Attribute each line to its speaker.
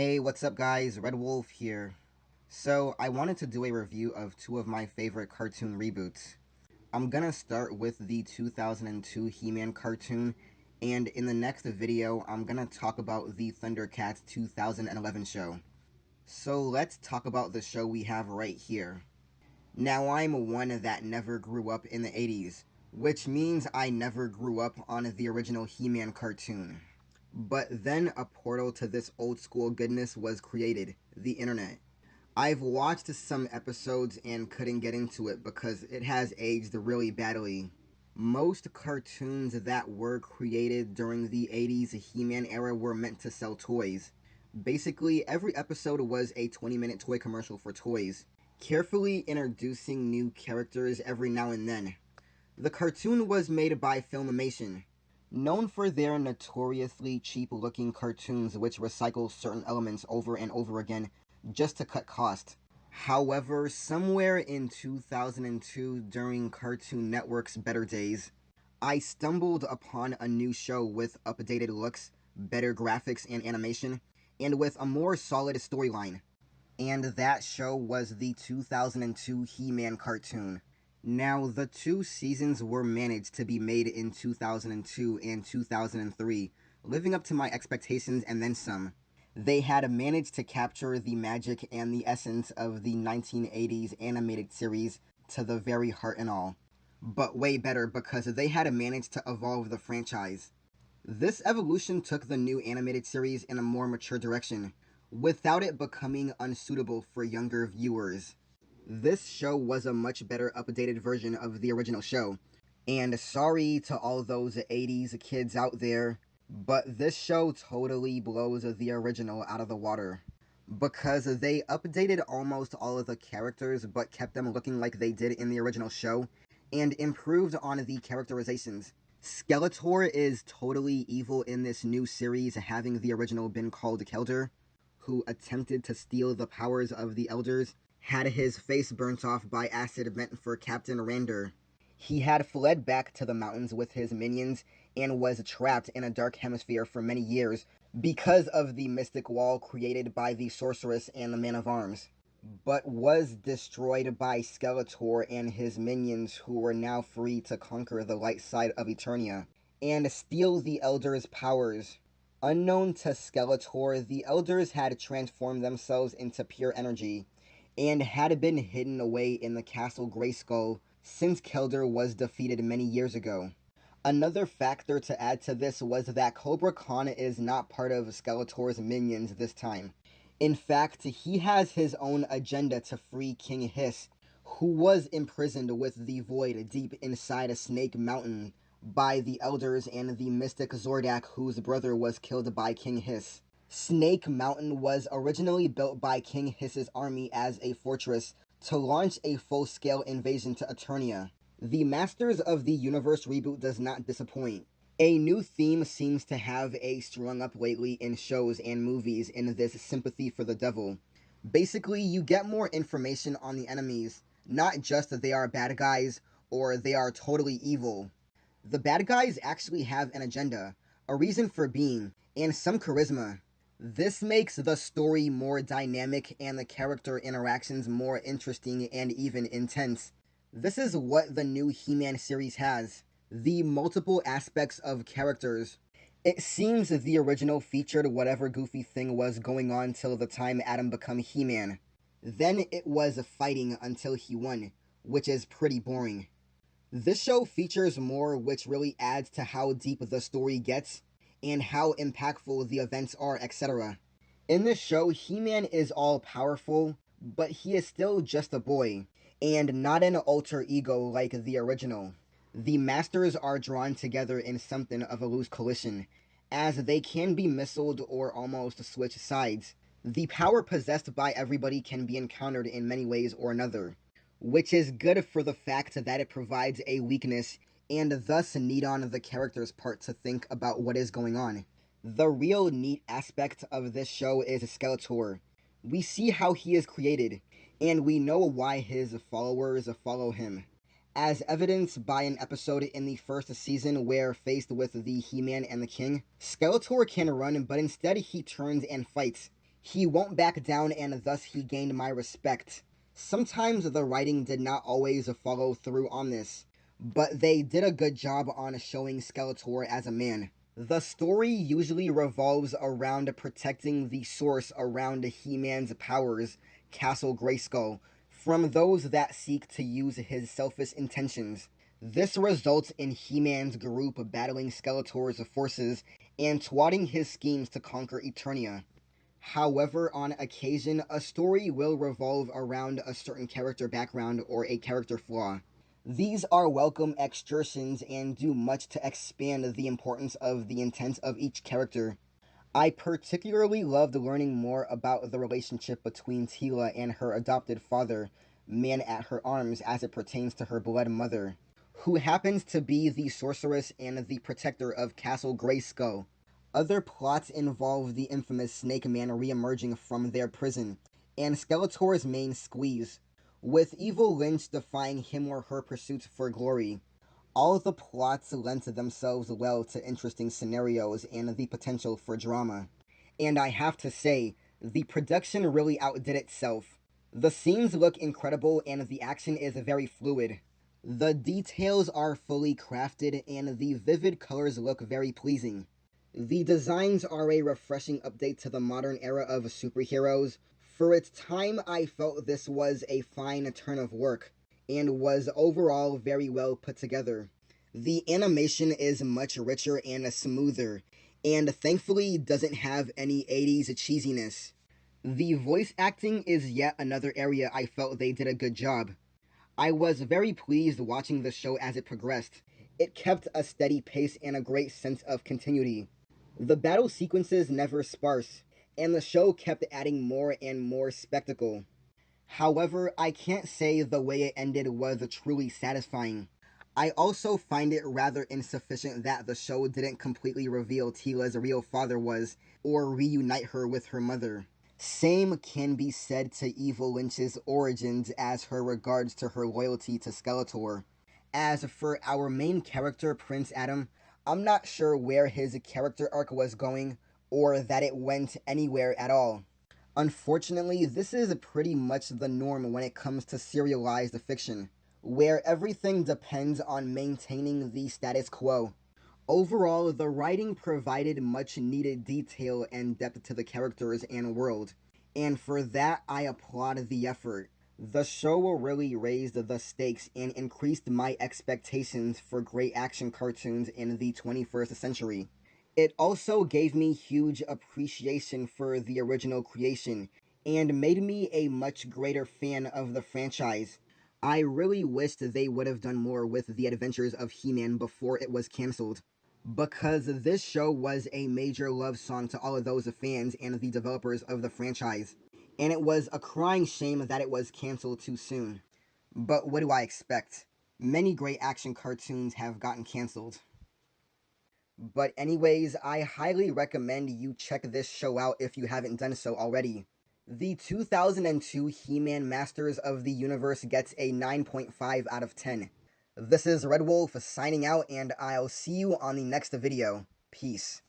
Speaker 1: Hey, what's up guys? Red Wolf here. So, I wanted to do a review of two of my favorite cartoon reboots. I'm gonna start with the 2002 He-Man cartoon, and in the next video, I'm gonna talk about the Thundercats 2011 show. So, let's talk about the show we have right here. Now, I'm one that never grew up in the 80s, which means I never grew up on the original He-Man cartoon. But then a portal to this old school goodness was created, the internet. I've watched some episodes and couldn't get into it because it has aged really badly. Most cartoons that were created during the 80s He-Man era were meant to sell toys. Basically, every episode was a 20-minute toy commercial for toys, carefully introducing new characters every now and then. The cartoon was made by Filmation, known for their notoriously cheap-looking cartoons which recycle certain elements over and over again just to cut cost. However, somewhere in 2002 during Cartoon Network's better days, I stumbled upon a new show with updated looks, better graphics and animation, and with a more solid storyline. And that show was the 2002 He-Man cartoon. Now, the two seasons were managed to be made in 2002 and 2003, living up to my expectations and then some. They had managed to capture the magic and the essence of the 1980s animated series to the very heart and all. But way better because they had managed to evolve the franchise. This evolution took the new animated series in a more mature direction, without it becoming unsuitable for younger viewers. This show was a much better updated version of the original show. And sorry to all those 80s kids out there, but this show totally blows the original out of the water. Because they updated almost all of the characters but kept them looking like they did in the original show, and improved on the characterizations. Skeletor is totally evil in this new series, having the original been called Kelder, who attempted to steal the powers of the Elders, had his face burnt off by acid meant for Captain Rander. He had fled back to the mountains with his minions and was trapped in a dark hemisphere for many years because of the mystic wall created by the sorceress and the man of arms, but was destroyed by Skeletor and his minions, who were now free to conquer the light side of Eternia and steal the Elders' powers. Unknown to Skeletor, the Elders had transformed themselves into pure energy and had been hidden away in the Castle Grayskull since Kelder was defeated many years ago. Another factor to add to this was that Cobra Khan is not part of Skeletor's minions this time. In fact, he has his own agenda to free King Hiss, who was imprisoned with the Void deep inside a Snake Mountain by the Elders and the mystic Zordak, whose brother was killed by King Hiss. Snake Mountain was originally built by King Hiss's army as a fortress to launch a full-scale invasion to Eternia. The Masters of the Universe reboot does not disappoint. A new theme seems to have sprung up lately in shows and movies in this sympathy for the devil. Basically, you get more information on the enemies, not just that they are bad guys or they are totally evil. The bad guys actually have an agenda, a reason for being, and some charisma. This makes the story more dynamic and the character interactions more interesting and even intense. This is what the new He-Man series has. The multiple aspects of characters. It seems the original featured whatever goofy thing was going on till the time Adam became He-Man. Then it was fighting until he won, which is pretty boring. This show features more, which really adds to how deep the story gets and how impactful the events are, etc. In this show, He-Man is all-powerful, but he is still just a boy, and not an alter ego like the original. The Masters are drawn together in something of a loose collision, as they can be missiled or almost switch sides. The power possessed by everybody can be encountered in many ways or another, which is good for the fact that it provides a weakness and thus need on the character's part to think about what is going on. The real neat aspect of this show is Skeletor. We see how he is created, and we know why his followers follow him, as evidenced by an episode in the first season where, faced with the He-Man and the King, Skeletor can run, but instead he turns and fights. He won't back down, and thus he gained my respect. Sometimes the writing did not always follow through on this, but they did a good job on showing Skeletor as a man. The story usually revolves around protecting the source around He-Man's powers, Castle Grayskull, from those that seek to use his selfish intentions. This results in He-Man's group battling Skeletor's forces and thwarting his schemes to conquer Eternia. However, on occasion, a story will revolve around a certain character background or a character flaw. These are welcome excursions and do much to expand the importance of the intent of each character. I particularly loved learning more about the relationship between Teela and her adopted father, Man at Her Arms, as it pertains to her blood mother, who happens to be the sorceress and the protector of Castle Grayskull. Other plots involve the infamous Snake Man re-emerging from their prison, and Skeletor's main squeeze, with Evil Lynch defying him or her pursuit for glory. All the plots lent themselves well to interesting scenarios and the potential for drama. And I have to say, the production really outdid itself. The scenes look incredible and the action is very fluid. The details are fully crafted and the vivid colors look very pleasing. The designs are a refreshing update to the modern era of superheroes. For its time, I felt this was a fine turn of work, and was overall very well put together. The animation is much richer and smoother, and thankfully doesn't have any 80s cheesiness. The voice acting is yet another area I felt they did a good job. I was very pleased watching the show as it progressed. It kept a steady pace and a great sense of continuity. The battle sequences never sparse, and the show kept adding more and more spectacle. However, I can't say the way it ended was truly satisfying. I also find it rather insufficient that the show didn't completely reveal Teela's real father was, or reunite her with her mother. Same can be said to Evil Lynch's origins as her regards to her loyalty to Skeletor. As for our main character, Prince Adam, I'm not sure where his character arc was going, or that it went anywhere at all. Unfortunately, this is pretty much the norm when it comes to serialized fiction, where everything depends on maintaining the status quo. Overall, the writing provided much needed detail and depth to the characters and world, and for that I applaud the effort. The show really raised the stakes and increased my expectations for great action cartoons in the 21st century. It also gave me huge appreciation for the original creation and made me a much greater fan of the franchise. I really wished they would have done more with the adventures of He-Man before it was cancelled, because this show was a major love song to all of those fans and the developers of the franchise, and it was a crying shame that it was cancelled too soon. But what do I expect? Many great action cartoons have gotten cancelled. But anyways, I highly recommend you check this show out if you haven't done so already. The 2002 He-Man Masters of the Universe gets a 9.5 out of 10. This is Red Wolf signing out, and I'll see you on the next video. Peace.